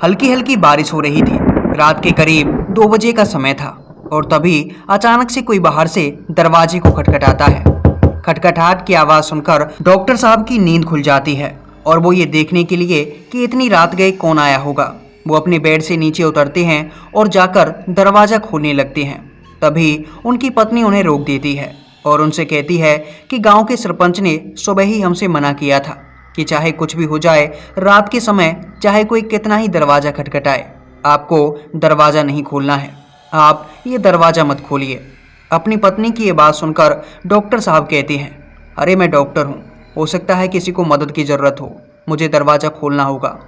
हल्की हल्की बारिश हो रही थी। रात के करीब 2 बजे का समय था और तभी अचानक से कोई बाहर से दरवाजे को खटखटाता है। खटखटाहट की आवाज़ सुनकर डॉक्टर साहब की नींद खुल जाती है और वो ये देखने के लिए कि इतनी रात गए कौन आया होगा, वो अपने बेड से नीचे उतरते हैं और जाकर दरवाज़ा खोलने लगते हैं। तभी उनकी पत्नी उन्हें रोक देती है और उनसे कहती है कि गांव के सरपंच ने सुबह ही हमसे मना किया था कि चाहे कुछ भी हो जाए, रात के समय चाहे कोई कितना ही दरवाज़ा खटखटाए, आपको दरवाज़ा नहीं खोलना है। आप ये दरवाज़ा मत खोलिए। अपनी पत्नी की ये बात सुनकर डॉक्टर साहब कहते हैं, अरे मैं डॉक्टर हूँ, हो सकता है किसी को मदद की ज़रूरत हो, मुझे दरवाज़ा खोलना होगा।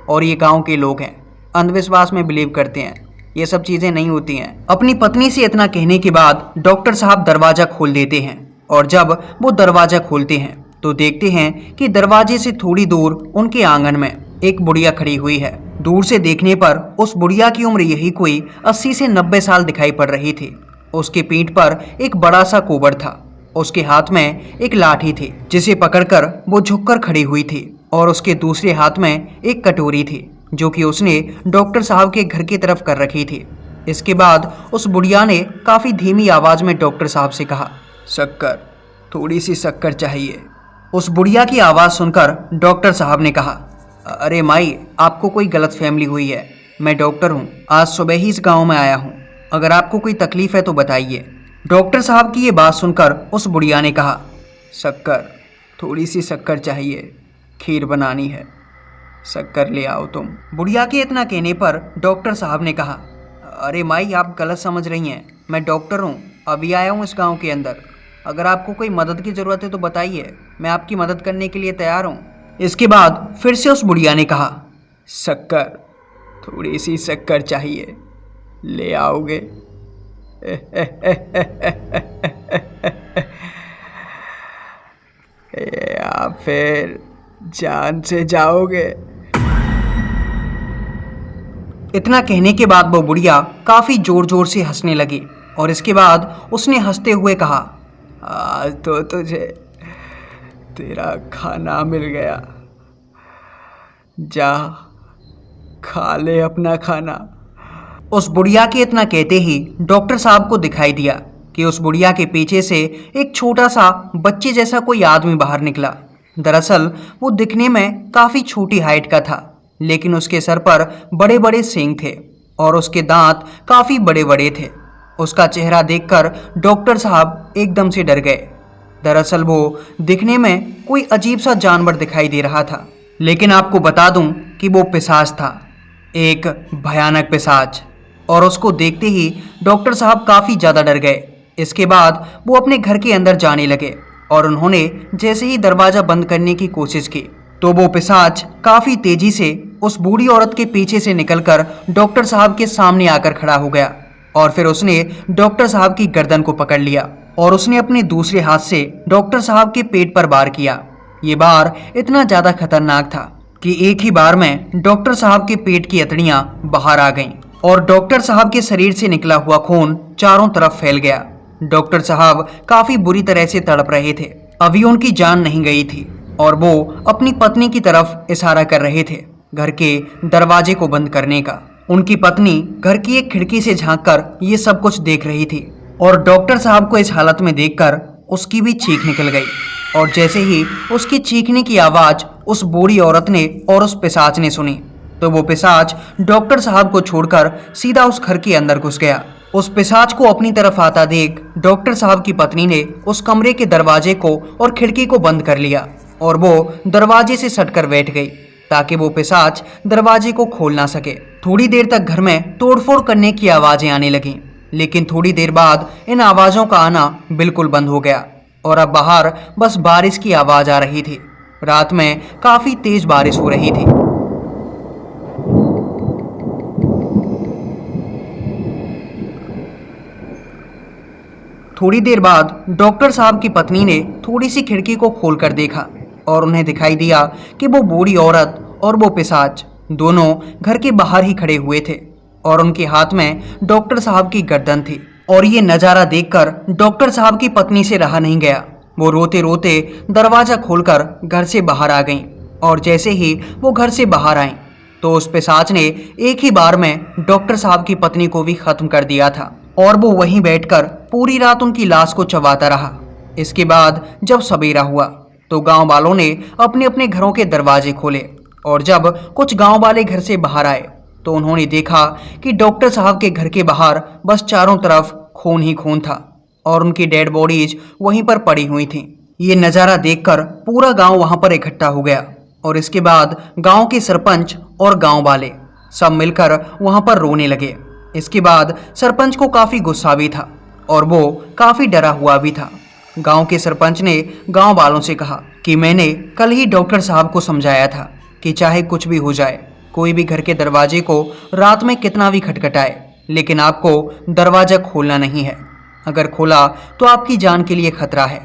और ये गांव के लोग हैं, अंधविश्वास में बिलीव करते हैं, ये सब चीज़ें नहीं होती हैं। अपनी पत्नी से इतना कहने के बाद डॉक्टर साहब दरवाज़ा खोल देते हैं और जब वो दरवाज़ा खोलते हैं तो देखते हैं कि दरवाजे से थोड़ी दूर उनके आंगन में एक बुढ़िया खड़ी हुई है। दूर से देखने पर उस बुढ़िया की उम्र यही कोई 80 से 90 साल दिखाई पड़ रही थी। उसके पीठ पर एक बड़ा सा कोबड़ था। उसके हाथ में एक लाठी थी जिसे पकड़कर वो झुककर खड़ी हुई थी और उसके दूसरे हाथ में एक कटोरी थी जो कि उसने डॉक्टर साहब के घर की तरफ कर रखी थी। इसके बाद उस बुढ़िया ने काफ़ी धीमी आवाज़ में डॉक्टर साहब से कहा, शक्कर, थोड़ी सी शक्कर चाहिए। उस बुढ़िया की आवाज़ सुनकर डॉक्टर साहब ने कहा, अरे माई, आपको कोई गलतफहमी हुई है, मैं डॉक्टर हूँ, आज सुबह ही इस गांव में आया हूँ, अगर आपको कोई तकलीफ़ है तो बताइए। डॉक्टर साहब की ये बात सुनकर उस बुढ़िया ने कहा, शक्कर, थोड़ी सी शक्कर चाहिए, खीर बनानी है, शक्कर ले आओ तुम। बुढ़िया के इतना कहने पर डॉक्टर साहब ने कहा, अरे माई, आप गलत समझ रही हैं, मैं डॉक्टर हूँ, अभी आया हूँ इस गांव के अंदर, अगर आपको कोई मदद की ज़रूरत है तो बताइए, मैं आपकी मदद करने के लिए तैयार हूँ। इसके बाद फिर से उस बुढ़िया ने कहा, शक्कर, थोड़ी सी शक्कर चाहिए, ले आओगे? या फिर जान से जाओगे? इतना कहने के बाद वो बुढ़िया काफ़ी ज़ोर ज़ोर से हंसने लगी और इसके बाद उसने हंसते हुए कहा, आज तो तुझे तेरा खाना मिल गया, जा खा ले अपना खाना। उस बुढ़िया के इतना कहते ही डॉक्टर साहब को दिखाई दिया कि उस बुढ़िया के पीछे से एक छोटा सा बच्चे जैसा कोई आदमी बाहर निकला। दरअसल वो दिखने में काफ़ी छोटी हाइट का था, लेकिन उसके सर पर बड़े बड़े सींग थे और उसके दांत काफ़ी बड़े बड़े थे। उसका चेहरा देखकर डॉक्टर साहब एकदम से डर गए। दरअसल वो दिखने में कोई अजीब सा जानवर दिखाई दे रहा था, लेकिन आपको बता दूं कि वो पिशाच था, एक भयानक पिशाच। और उसको देखते ही डॉक्टर साहब काफ़ी ज़्यादा डर गए। इसके बाद वो अपने घर के अंदर जाने लगे और उन्होंने जैसे ही दरवाज़ा बंद करने की कोशिश की तो वो पिशाच काफ़ी तेज़ी से उस बूढ़ी औरत के पीछे से निकलकर डॉक्टर साहब के सामने आकर खड़ा हो गया और फिर उसने डॉक्टर साहब की गर्दन को पकड़ लिया और उसने अपने दूसरे हाथ से डॉक्टर साहब के पेट पर वार किया। ये वार इतना ज़्यादा खतरनाक था कि एक ही बार में डॉक्टर साहब के पेट की अतड़ियाँ बाहर आ गईं और डॉक्टर साहब के शरीर से निकला हुआ खून चारों तरफ फैल गया। डॉक्टर साहब काफ़ी बुरी तरह से तड़प रहे थे, अभी उनकी जान नहीं गई थी और वो अपनी पत्नी की तरफ इशारा कर रहे थे घर के दरवाजे को बंद करने का। उनकी पत्नी घर की एक खिड़की से झांककर ये सब कुछ देख रही थी और डॉक्टर साहब को इस हालत में देखकर उसकी भी चीख निकल गई और जैसे ही उसकी चीखने की आवाज़ उस बूढ़ी औरत ने और उस पिशाच ने सुनी तो वो पिशाच डॉक्टर साहब को छोड़कर सीधा उस घर के अंदर घुस गया। उस पिशाच को अपनी तरफ आता देख डॉक्टर साहब की पत्नी ने उस कमरे के दरवाजे को और खिड़की को बंद कर लिया और वो दरवाजे से सटकर बैठ गई ताकि वो पिशाच दरवाजे को खोल ना सके। थोड़ी देर तक घर में तोड़फोड़ करने की आवाज़ें आने लगीं, लेकिन थोड़ी देर बाद इन आवाज़ों का आना बिल्कुल बंद हो गया और अब बाहर बस बारिश की आवाज़ आ रही थी। रात में काफ़ी तेज़ बारिश हो रही थी। थोड़ी देर बाद डॉक्टर साहब की पत्नी ने थोड़ी सी खिड़की को खोलकर देखा और उन्हें दिखाई दिया कि वो बूढ़ी औरत और वो पिशाच दोनों घर के बाहर ही खड़े हुए थे और उनके हाथ में डॉक्टर साहब की गर्दन थी। और ये नज़ारा देखकर डॉक्टर साहब की पत्नी से रहा नहीं गया। वो रोते रोते दरवाज़ा खोलकर घर से बाहर आ गईं और जैसे ही वो घर से बाहर आईं तो उस पिशाच ने एक ही बार में डॉक्टर साहब की पत्नी को भी खत्म कर दिया था और वो वहीं बैठकर पूरी रात उनकी लाश को चबाता रहा। इसके बाद जब सवेरा हुआ तो गांव वालों ने अपने अपने घरों के दरवाजे खोले और जब कुछ गांव वाले घर से बाहर आए तो उन्होंने देखा कि डॉक्टर साहब के घर के बाहर बस चारों तरफ खून ही खून था और उनकी डेड बॉडीज वहीं पर पड़ी हुई थीं। ये नज़ारा देखकर पूरा गांव वहां पर इकट्ठा हो गया और इसके बाद गांव के सरपंच और गांव वाले सब मिलकर वहां पर रोने लगे। इसके बाद सरपंच को काफ़ी गुस्सा भी था और वो काफ़ी डरा हुआ भी था। गांव के सरपंच ने गांव वालों से कहा कि मैंने कल ही डॉक्टर साहब को समझाया था कि चाहे कुछ भी हो जाए, कोई भी घर के दरवाजे को रात में कितना भी खटखटाए, लेकिन आपको दरवाज़ा खोलना नहीं है। अगर खोला तो आपकी जान के लिए खतरा है।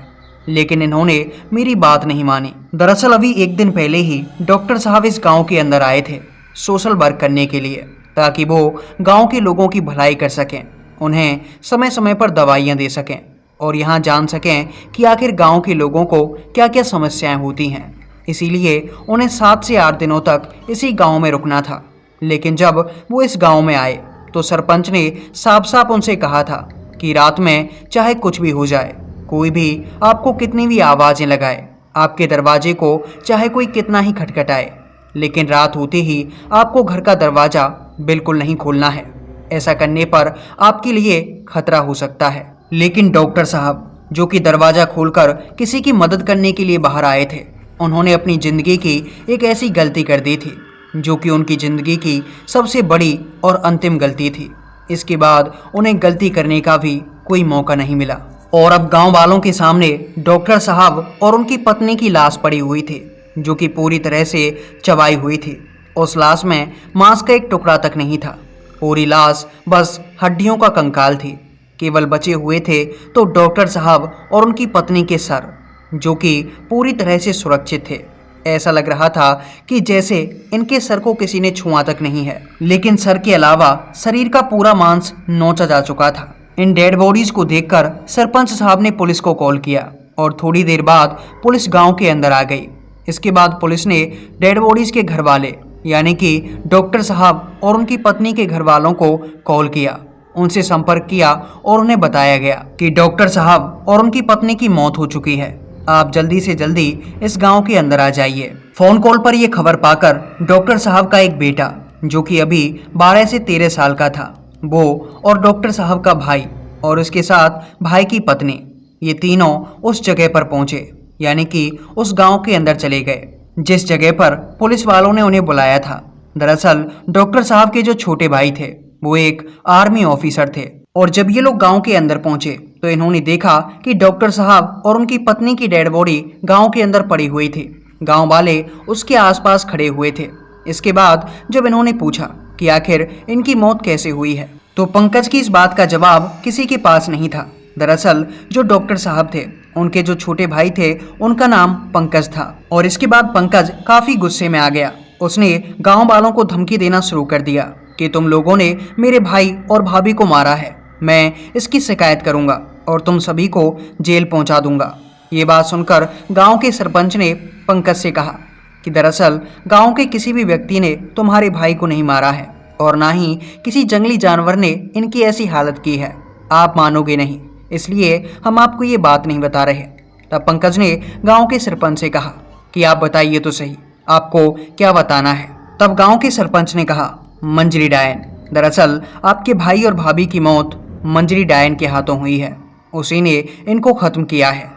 लेकिन इन्होंने मेरी बात नहीं मानी। दरअसल अभी एक दिन पहले ही डॉक्टर साहब इस गांव के अंदर आए थे सोशल वर्क करने के लिए, ताकि वो गांव के लोगों की भलाई कर सकें, उन्हें समय समय पर दवाइयां दे सकें और यहाँ जान सकें कि आखिर गांव के लोगों को क्या क्या समस्याएं होती हैं। इसीलिए उन्हें 7 से 8 दिनों तक इसी गांव में रुकना था। लेकिन जब वो इस गांव में आए तो सरपंच ने साफ साफ उनसे कहा था कि रात में चाहे कुछ भी हो जाए, कोई भी आपको कितनी भी आवाज़ें लगाए, आपके दरवाजे को चाहे कोई कितना ही खटखटाए, लेकिन रात होते ही आपको घर का दरवाज़ा बिल्कुल नहीं खोलना है। ऐसा करने पर आपके लिए खतरा हो सकता है। लेकिन डॉक्टर साहब, जो कि दरवाज़ा खोलकर किसी की मदद करने के लिए बाहर आए थे, उन्होंने अपनी ज़िंदगी की एक ऐसी गलती कर दी थी जो कि उनकी ज़िंदगी की सबसे बड़ी और अंतिम गलती थी। इसके बाद उन्हें गलती करने का भी कोई मौका नहीं मिला और अब गांव वालों के सामने डॉक्टर साहब और उनकी पत्नी की लाश पड़ी हुई थी, जो कि पूरी तरह से चबाई हुई थी। उस लाश में मांस का एक टुकड़ा तक नहीं था। पूरी लाश बस हड्डियों का कंकाल थी। केवल बचे हुए थे तो डॉक्टर साहब और उनकी पत्नी के सर, जो कि पूरी तरह से सुरक्षित थे। ऐसा लग रहा था कि जैसे इनके सर को किसी ने छुआ तक नहीं है, लेकिन सर के अलावा शरीर का पूरा मांस नोचा जा चुका था। इन डेड बॉडीज को देखकर सरपंच साहब ने पुलिस को कॉल किया और थोड़ी देर बाद पुलिस गांव के अंदर आ गई। इसके बाद पुलिस ने डेड बॉडीज के घर वाले यानी कि डॉक्टर साहब और उनकी पत्नी के घर वालों को कॉल किया, उनसे संपर्क किया और उन्हें बताया गया कि डॉक्टर साहब और उनकी पत्नी की मौत हो चुकी है। आप जल्दी से जल्दी इस गांव के अंदर आ जाइए। फ़ोन कॉल पर यह खबर पाकर डॉक्टर साहब का एक बेटा, जो कि अभी 12 से 13 साल का था, वो और डॉक्टर साहब का भाई और उसके साथ भाई की पत्नी, ये तीनों उस जगह पर पहुंचे, यानी कि उस गांव के अंदर चले गए जिस जगह पर पुलिस वालों ने उन्हें बुलाया था। दरअसल डॉक्टर साहब के जो छोटे भाई थे वो एक आर्मी ऑफिसर थे और जब ये लोग गांव के अंदर पहुंचे तो इन्होंने देखा कि डॉक्टर साहब और उनकी पत्नी की डेड बॉडी गांव के अंदर पड़ी हुई थी। गांव वाले उसके आसपास खड़े हुए थे। इसके बाद जब इन्होंने पूछा कि आखिर इनकी मौत कैसे हुई है, तो पंकज की इस बात का जवाब किसी के पास नहीं था। दरअसल जो डॉक्टर साहब थे, उनके जो छोटे भाई थे, उनका नाम पंकज था और इसके बाद पंकज काफ़ी गुस्से में आ गया। उसने गांव वालों को धमकी देना शुरू कर दिया कि तुम लोगों ने मेरे भाई और भाभी को मारा है, मैं इसकी शिकायत करूंगा और तुम सभी को जेल पहुंचा दूंगा। ये बात सुनकर गांव के सरपंच ने पंकज से कहा कि दरअसल गांव के किसी भी व्यक्ति ने तुम्हारे भाई को नहीं मारा है और ना ही किसी जंगली जानवर ने इनकी ऐसी हालत की है। आप मानोगे नहीं, इसलिए हम आपको ये बात नहीं बता रहे। तब पंकज ने गांव के सरपंच से कहा कि आप बताइए तो सही, आपको क्या बताना है। तब गांव के सरपंच ने कहा, मंजरी डायन। दरअसल आपके भाई और भाभी की मौत मंजरी डायन के हाथों हुई है, उसी ने इनको ख़त्म किया है।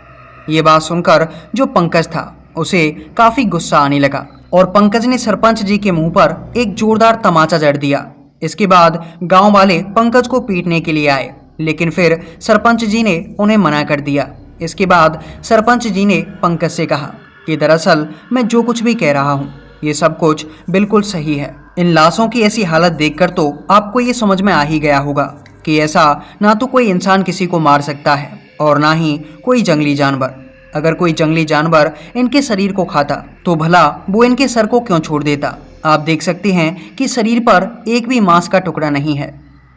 ये बात सुनकर जो पंकज था उसे काफ़ी गुस्सा आने लगा और पंकज ने सरपंच जी के मुंह पर एक जोरदार तमाचा जड़ दिया। इसके बाद गांव वाले पंकज को पीटने के लिए आए, लेकिन फिर सरपंच जी ने उन्हें मना कर दिया। इसके बाद सरपंच जी ने पंकज से कहा कि दरअसल मैं जो कुछ भी कह रहा हूँ ये सब कुछ बिल्कुल सही है। इन लाशों की ऐसी हालत देखकर तो आपको ये समझ में आ ही गया होगा कि ऐसा ना तो कोई इंसान किसी को मार सकता है और ना ही कोई जंगली जानवर। अगर कोई जंगली जानवर इनके शरीर को खाता तो भला वो इनके सर को क्यों छोड़ देता। आप देख सकते हैं कि शरीर पर एक भी मांस का टुकड़ा नहीं है,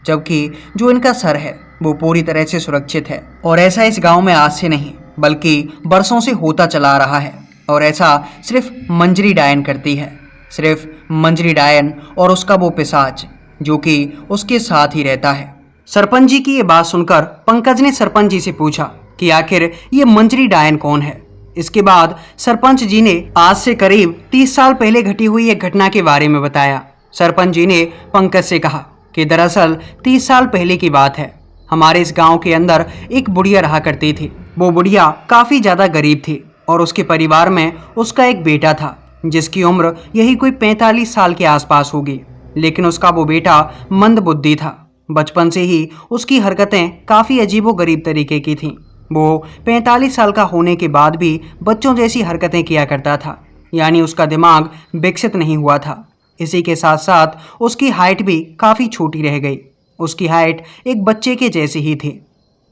जबकि जो इनका सर है वो पूरी तरह से सुरक्षित है। और ऐसा इस गांव में आज से नहीं बल्कि बरसों से होता चला आ रहा है और ऐसा सिर्फ मंजरी डायन करती है। सिर्फ मंजरी डायन और उसका वो पिशाच जो कि उसके साथ ही रहता है। सरपंच जी की ये बात सुनकर पंकज ने सरपंच जी से पूछा कि आखिर ये मंजरी डायन कौन है। इसके बाद सरपंच जी ने आज से करीब 30 साल पहले घटी हुई एक घटना के बारे में बताया। सरपंच जी ने पंकज से कहा कि दरअसल 30 साल पहले की बात है। हमारे इस गांव के अंदर एक बुढ़िया रहा करती थी। वो बुढ़िया काफ़ी ज़्यादा गरीब थी और उसके परिवार में उसका एक बेटा था जिसकी उम्र यही कोई 45 साल के आसपास होगी। लेकिन उसका वो बेटा मंद बुद्धि था। बचपन से ही उसकी हरकतें काफ़ी अजीबोगरीब तरीके की थीं। वो 45 साल का होने के बाद भी बच्चों जैसी हरकतें किया करता था, यानी उसका दिमाग विकसित नहीं हुआ था। इसी के साथ साथ उसकी हाइट भी काफ़ी छोटी रह गई। उसकी हाइट एक बच्चे के जैसी ही थी।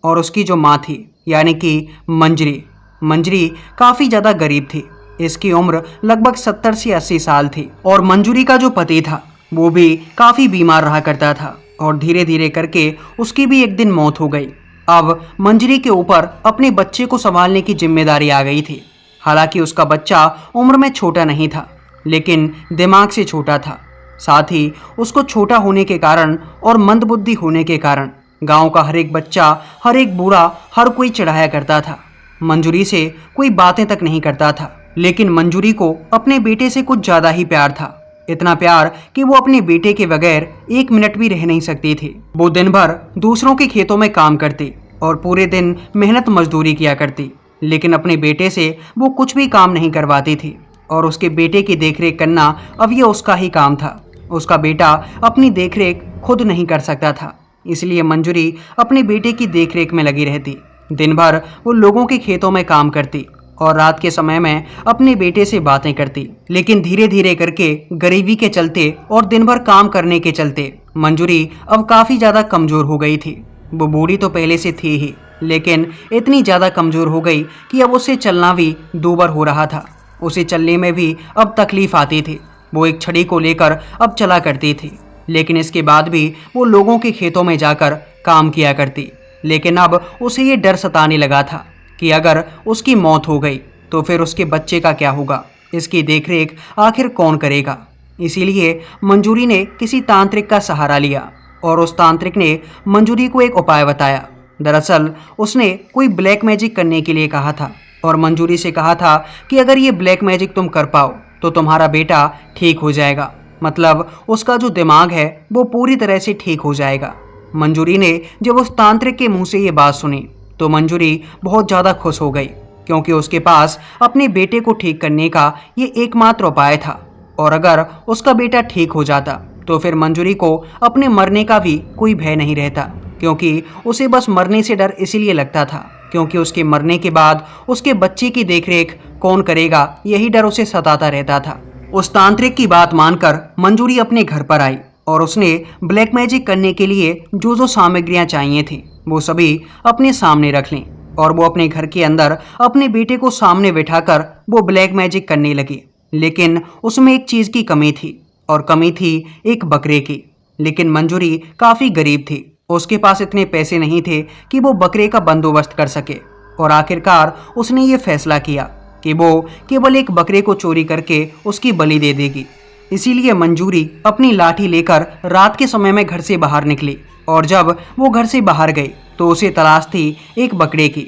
और उसकी जो माँ थी यानी कि मंजरी काफ़ी ज़्यादा गरीब थी। इसकी उम्र लगभग 70 से 80 साल थी। और मंजूरी का जो पति था वो भी काफ़ी बीमार रहा करता था और धीरे धीरे करके उसकी भी एक दिन मौत हो गई। अब मंजरी के ऊपर अपने बच्चे को संभालने की जिम्मेदारी आ गई थी। हालांकि उसका बच्चा उम्र में छोटा नहीं था लेकिन दिमाग से छोटा था। साथ ही उसको छोटा होने के कारण और मंदबुद्धि होने के कारण गांव का हर एक बच्चा, हर एक बूढ़ा, हर कोई चिढ़ाया करता था। मंजूरी से कोई बातें तक नहीं करता था। लेकिन मंजूरी को अपने बेटे से कुछ ज़्यादा ही प्यार था। इतना प्यार कि वो अपने बेटे के बगैर एक मिनट भी रह नहीं सकती थी। वो दिन भर दूसरों के खेतों में काम करती और पूरे दिन मेहनत मजदूरी किया करती, लेकिन अपने बेटे से वो कुछ भी काम नहीं करवाती थी। और उसके बेटे की देखरेख करना अब ये उसका ही काम था। उसका बेटा अपनी देखरेख खुद नहीं कर सकता था, इसलिए मंजूरी अपने बेटे की देखरेख में लगी रहती। दिन भर वो लोगों के खेतों में काम करती और रात के समय में अपने बेटे से बातें करती। लेकिन धीरे धीरे करके गरीबी के चलते और दिन भर काम करने के चलते मंजूरी अब काफ़ी ज़्यादा कमज़ोर हो गई थी। वो बूढ़ी तो पहले से थी ही, लेकिन इतनी ज़्यादा कमज़ोर हो गई कि अब उसे चलना भी दूभर हो रहा था। उसे चलने में भी अब तकलीफ आती थी। वो एक छड़ी को लेकर अब चला करती थी, लेकिन इसके बाद भी वो लोगों के खेतों में जाकर काम किया करती। लेकिन अब उसे ये डर सताने लगा था कि अगर उसकी मौत हो गई तो फिर उसके बच्चे का क्या होगा, इसकी देखरेख आखिर कौन करेगा। इसीलिए मंजूरी ने किसी तांत्रिक का सहारा लिया और उस तांत्रिक ने मंजूरी को एक उपाय बताया। दरअसल उसने कोई ब्लैक मैजिक करने के लिए कहा था और मंजूरी से कहा था कि अगर ये ब्लैक मैजिक तुम कर पाओ तो तुम्हारा बेटा ठीक हो जाएगा, मतलब उसका जो दिमाग है वो पूरी तरह से ठीक हो जाएगा। मंजूरी ने जब उस तांत्रिक के मुंह से ये बात सुनी तो मंजूरी बहुत ज़्यादा खुश हो गई, क्योंकि उसके पास अपने बेटे को ठीक करने का ये एकमात्र उपाय था। और अगर उसका बेटा ठीक हो जाता तो फिर मंजूरी को अपने मरने का भी कोई भय नहीं रहता, क्योंकि उसे बस मरने से डर इसीलिए लगता था क्योंकि उसके मरने के बाद उसके बच्चे की देखरेख कौन करेगा, यही डर उसे सताता रहता था। उस तांत्रिक की बात मानकर मंजूरी अपने घर पर आई और उसने ब्लैक मैजिक करने के लिए जो जो सामग्रियां चाहिए थी वो सभी अपने सामने रख लीं और वो अपने घर के अंदर अपने बेटे को सामने बिठाकर वो ब्लैक मैजिक करने लगी। लेकिन उसमें एक चीज़ की कमी थी और कमी थी एक बकरे की। लेकिन मंजूरी काफ़ी गरीब थी, उसके पास इतने पैसे नहीं थे कि वो बकरे का बंदोबस्त कर सके। और आखिरकार उसने ये फैसला किया कि वो केवल एक बकरे को चोरी करके उसकी बलि दे देगी। इसीलिए मंजूरी अपनी लाठी लेकर रात के समय में घर से बाहर निकली और जब वो घर से बाहर गई तो उसे तलाश थी एक बकरे की।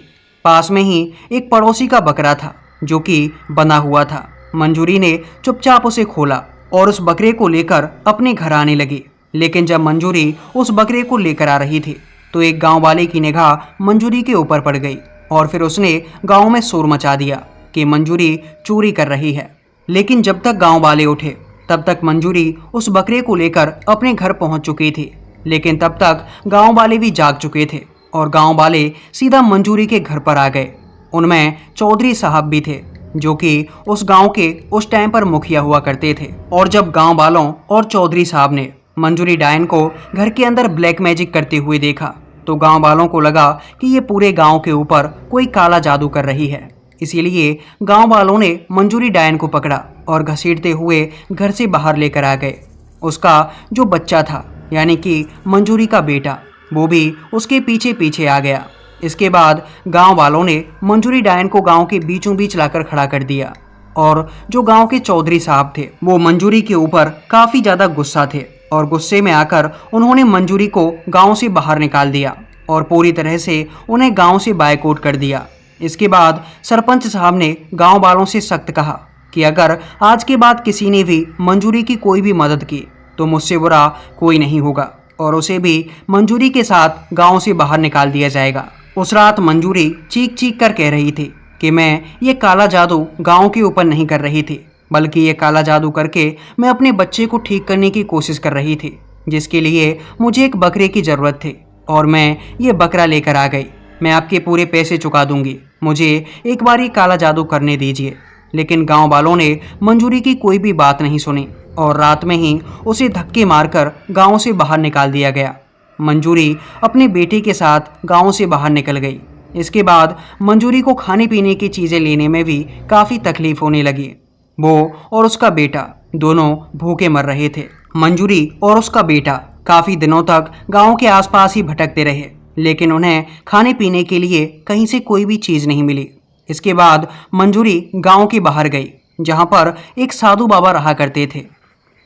पास में ही एक पड़ोसी का बकरा था जो कि बंधा हुआ था। मंजूरी ने चुपचाप उसे खोला और उस बकरे को लेकर अपने घर आने लगी। लेकिन जब मंजूरी उस बकरे को लेकर आ रही थी तो एक गांव वाले की निगाह मंजूरी के ऊपर पड़ गई और फिर उसने गांव में शोर मचा दिया कि मंजूरी चोरी कर रही है। लेकिन जब तक गांव वाले उठे तब तक मंजूरी उस बकरे को लेकर अपने घर पहुंच चुकी थी। लेकिन तब तक गांव वाले भी जाग चुके थे और गांव वाले सीधा मंजूरी के घर पर आ गए। उनमें चौधरी साहब भी थे जो कि उस गांव के उस टाइम पर मुखिया हुआ करते थे। और जब गांव वालों और चौधरी साहब ने मंजूरी डायन को घर के अंदर ब्लैक मैजिक करते हुए देखा तो गांव वालों को लगा कि ये पूरे गांव के ऊपर कोई काला जादू कर रही है। इसीलिए गांव वालों ने मंजूरी डायन को पकड़ा और घसीटते हुए घर से बाहर लेकर आ गए। उसका जो बच्चा था यानी कि मंजूरी का बेटा, वो भी उसके पीछे पीछे आ गया। इसके बाद गांव वालों ने मंजूरी डायन को गांव के बीचों बीच लाकर खड़ा कर दिया और जो गांव के चौधरी साहब थे वो मंजूरी के ऊपर काफ़ी ज़्यादा गुस्सा थे और गुस्से में आकर उन्होंने मंजूरी को गांव से बाहर निकाल दिया और पूरी तरह से उन्हें गांव से बायकॉट कर दिया। इसके बाद सरपंच साहब ने गांव वालों से सख्त कहा कि अगर आज के बाद किसी ने भी मंजूरी की कोई भी मदद की तो मुझसे बुरा कोई नहीं होगा और उसे भी मंजूरी के साथ गांव से बाहर निकाल दिया जाएगा। उस रात मंजूरी चीख चीख कर कह रही थी कि मैं ये काला जादू गांव के ऊपर नहीं कर रही थी, बल्कि ये काला जादू करके मैं अपने बच्चे को ठीक करने की कोशिश कर रही थी, जिसके लिए मुझे एक बकरे की ज़रूरत थी और मैं ये बकरा लेकर आ गई। मैं आपके पूरे पैसे चुका दूंगी, मुझे एक बार ये काला जादू करने दीजिए। लेकिन गांव वालों ने मंजूरी की कोई भी बात नहीं सुनी और रात में ही उसे धक्के मारकर गांव से बाहर निकाल दिया गया। मंजूरी अपने बेटे के साथ गांव से बाहर निकल गई। इसके बाद मंजूरी को खाने पीने की चीज़ें लेने में भी काफ़ी तकलीफ होने लगी। वो और उसका बेटा दोनों भूखे मर रहे थे। मंजूरी और उसका बेटा काफ़ी दिनों तक गांव के आसपास ही भटकते रहे, लेकिन उन्हें खाने पीने के लिए कहीं से कोई भी चीज़ नहीं मिली। इसके बाद मंजूरी गांव के बाहर गई, जहां पर एक साधु बाबा रहा करते थे।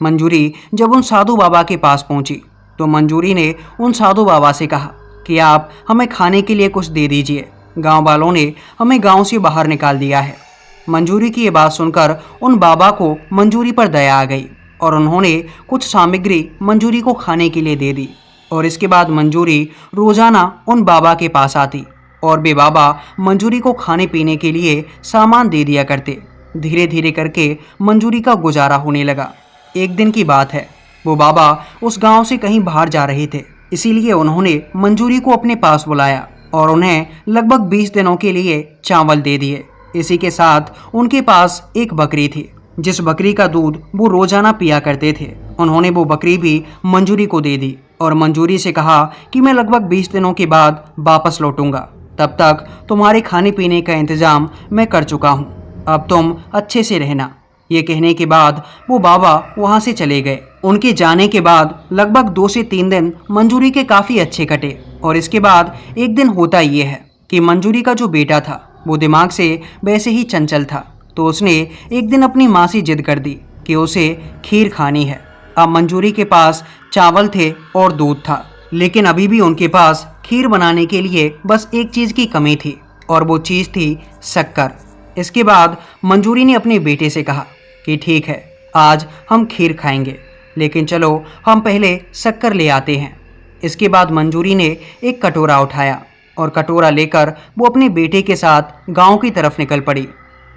मंजूरी जब उन साधु बाबा के पास पहुंची तो मंजूरी ने उन साधु बाबा से कहा कि आप हमें खाने के लिए कुछ दे दीजिए, गांव वालों ने हमें गांव से बाहर निकाल दिया है। मंजूरी की ये बात सुनकर उन बाबा को मंजूरी पर दया आ गई और उन्होंने कुछ सामग्री मंजूरी को खाने के लिए दे दी और इसके बाद मंजूरी रोज़ाना उन बाबा के पास आती और वे बाबा मंजूरी को खाने पीने के लिए सामान दे दिया करते। धीरे धीरे करके मंजूरी का गुजारा होने लगा। एक दिन की बात है, वो बाबा उस गांव से कहीं बाहर जा रहे थे, इसीलिए उन्होंने मंजूरी को अपने पास बुलाया और उन्हें लगभग 20 दिनों के लिए चावल दे दिए। इसी के साथ उनके पास एक बकरी थी, जिस बकरी का दूध वो रोजाना पिया करते थे। उन्होंने वो बकरी भी मंजूरी को दे दी और मंजूरी से कहा कि मैं लगभग 20 दिनों के बाद वापस लौटूंगा, तब तक तुम्हारे खाने पीने का इंतज़ाम मैं कर चुका हूँ, अब तुम अच्छे से रहना। ये कहने के बाद वो बाबा वहाँ से चले गए। उनके जाने के बाद लगभग 2 से 3 दिन मंजूरी के काफ़ी अच्छे कटे और इसके बाद एक दिन होता ये है कि मंजूरी का जो बेटा था वो दिमाग से वैसे ही चंचल था, तो उसने एक दिन अपनी माँ से जिद कर दी कि उसे खीर खानी है। अब मंजूरी के पास चावल थे और दूध था, लेकिन अभी भी उनके पास खीर बनाने के लिए बस एक चीज़ की कमी थी और वो चीज़ थी शक्कर। इसके बाद मंजूरी ने अपने बेटे से कहा कि ठीक है, आज हम खीर खाएंगे, लेकिन चलो हम पहले शक्कर ले आते हैं। इसके बाद मंजूरी ने एक कटोरा उठाया और कटोरा लेकर वो अपने बेटे के साथ गांव की तरफ निकल पड़ी।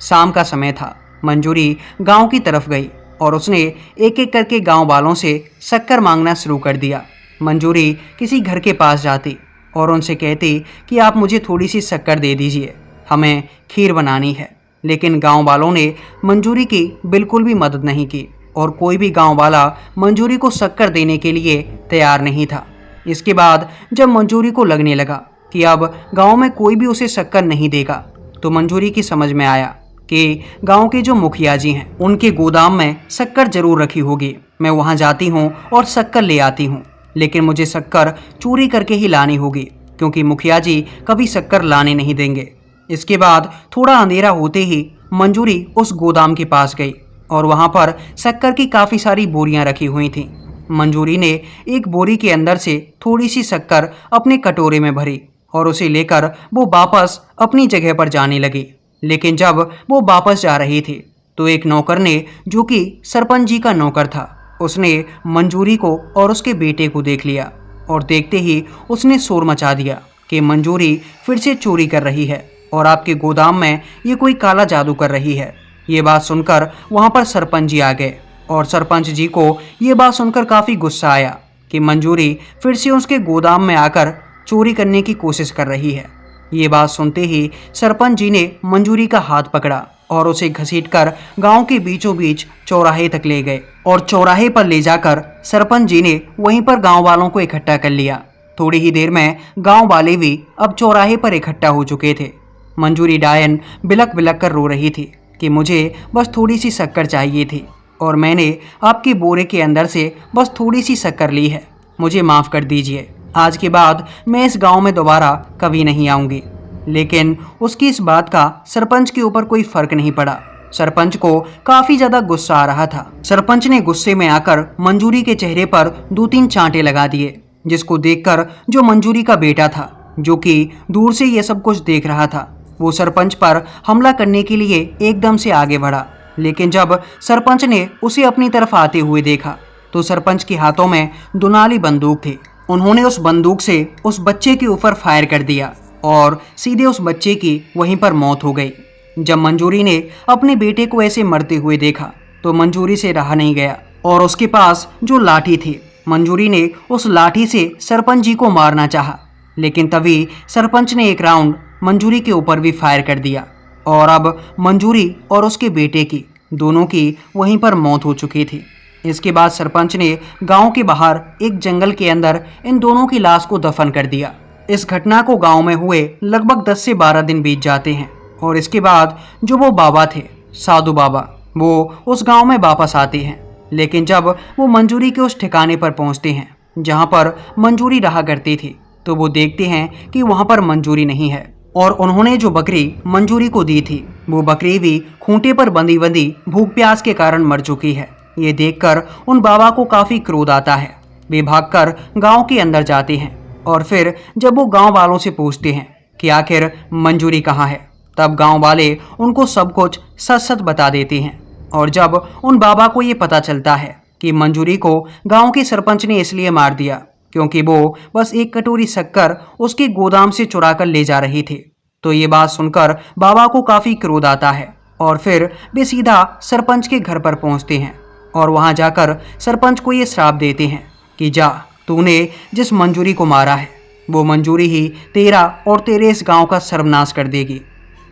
शाम का समय था। मंजूरी गांव की तरफ गई और उसने एक एक करके गांव वालों से शक्कर मांगना शुरू कर दिया। मंजूरी किसी घर के पास जाती और उनसे कहती कि आप मुझे थोड़ी सी शक्कर दे दीजिए, हमें खीर बनानी है। लेकिन गांव वालों ने मंजूरी की बिल्कुल भी मदद नहीं की और कोई भी गांव वाला मंजूरी को शक्कर देने के लिए तैयार नहीं था। इसके बाद जब मंजूरी को लगने लगा कि अब गांव में कोई भी उसे शक्कर नहीं देगा, तो मंजूरी की समझ में आया कि गांव के जो मुखिया जी हैं उनके गोदाम में शक्कर जरूर रखी होगी। मैं वहां जाती हूं और शक्कर ले आती हूं, लेकिन मुझे शक्कर चोरी करके ही लानी होगी क्योंकि मुखिया जी कभी शक्कर लाने नहीं देंगे। इसके बाद थोड़ा अंधेरा होते ही मंजूरी उस गोदाम के पास गई और वहां पर शक्कर की काफ़ी सारी बोरियां रखी हुई थीं। मंजूरी ने एक बोरी के अंदर से थोड़ी सी शक्कर अपने कटोरे में भरी और उसे लेकर वो वापस अपनी जगह पर जाने लगी। लेकिन जब वो वापस जा रही थी तो एक नौकर ने, जो कि सरपंच जी का नौकर था, उसने मंजूरी को और उसके बेटे को देख लिया और देखते ही उसने शोर मचा दिया कि मंजूरी फिर से चोरी कर रही है और आपके गोदाम में ये कोई काला जादू कर रही है। ये बात सुनकर वहाँ पर सरपंच जी आ गए और सरपंच जी को ये बात सुनकर काफ़ी गुस्सा आया कि मंजूरी फिर से उसके गोदाम में आकर चोरी करने की कोशिश कर रही है। ये बात सुनते ही सरपंच जी ने मंजूरी का हाथ पकड़ा और उसे घसीटकर गांव के बीचों बीच चौराहे तक ले गए और चौराहे पर ले जाकर सरपंच जी ने वहीं पर गांव वालों को इकट्ठा कर लिया। थोड़ी ही देर में गांव वाले भी अब चौराहे पर इकट्ठा हो चुके थे। मंजूरी डायन बिलक बिलक कर रो रही थी कि मुझे बस थोड़ी सी शक्कर चाहिए थी और मैंने आपके बोरे के अंदर से बस थोड़ी सी शक्कर ली है, मुझे माफ़ कर दीजिए। आज के बाद मैं इस गांव में दोबारा कभी नहीं आऊँगी। लेकिन उसकी इस बात का सरपंच के ऊपर कोई फ़र्क नहीं पड़ा सरपंच को काफी ज्यादा गुस्सा आ रहा था। सरपंच ने गुस्से में आकर मंजूरी के चेहरे पर 2-3 चांटे लगा दिए, जिसको देखकर जो मंजूरी का बेटा था, जो कि दूर से ये सब कुछ देख रहा था, वो सरपंच पर हमला करने के लिए एकदम से आगे बढ़ा। लेकिन जब सरपंच ने उसे अपनी तरफ आते हुए देखा तो सरपंच के हाथों में दुनाली बंदूक थी। उन्होंने उस बंदूक से उस बच्चे के ऊपर फायर कर दिया और सीधे उस बच्चे की वहीं पर मौत हो गई। जब मंजूरी ने अपने बेटे को ऐसे मरते हुए देखा तो मंजूरी से रहा नहीं गया और उसके पास जो लाठी थी, मंजूरी ने उस लाठी से सरपंच जी को मारना चाहा, लेकिन तभी सरपंच ने एक राउंड मंजूरी के ऊपर भी फायर कर दिया और अब मंजूरी और उसके बेटे की दोनों की वहीं पर मौत हो चुकी थी। इसके बाद सरपंच ने गांव के बाहर एक जंगल के अंदर इन दोनों की लाश को दफन कर दिया। इस घटना को गांव में हुए लगभग 10 से 12 दिन बीत जाते हैं और इसके बाद जो वो बाबा थे, साधु बाबा, वो उस गांव में वापस आते हैं। लेकिन जब वो मंजूरी के उस ठिकाने पर पहुंचते हैं जहां पर मंजूरी रहा करती थी, तो वो देखते हैं कि वहां पर मंजूरी नहीं है और उन्होंने जो बकरी मंजूरी को दी थी, वो बकरी भी खूंटे पर बंधी बंधी भूख प्यास के कारण मर चुकी है। ये देखकर उन बाबा को काफी क्रोध आता है। वे भागकर गांव के अंदर जाते हैं और फिर जब वो गांव वालों से पूछते हैं कि आखिर मंजूरी कहाँ है, तब गांव वाले उनको सब कुछ सच सच बता देते हैं। और जब उन बाबा को ये पता चलता है कि मंजूरी को गांव के सरपंच ने इसलिए मार दिया क्योंकि वो बस एक कटोरी शक्कर उसके गोदाम से चुरा कर ले जा रही थी, तो ये बात सुनकर बाबा को काफी क्रोध आता है और फिर वे सीधा सरपंच के घर पर पहुंचते हैं और वहां जाकर सरपंच को ये श्राप देते हैं कि जा, तूने जिस मंजूरी को मारा है वो मंजूरी ही तेरा और तेरे इस गांव का सर्वनाश कर देगी।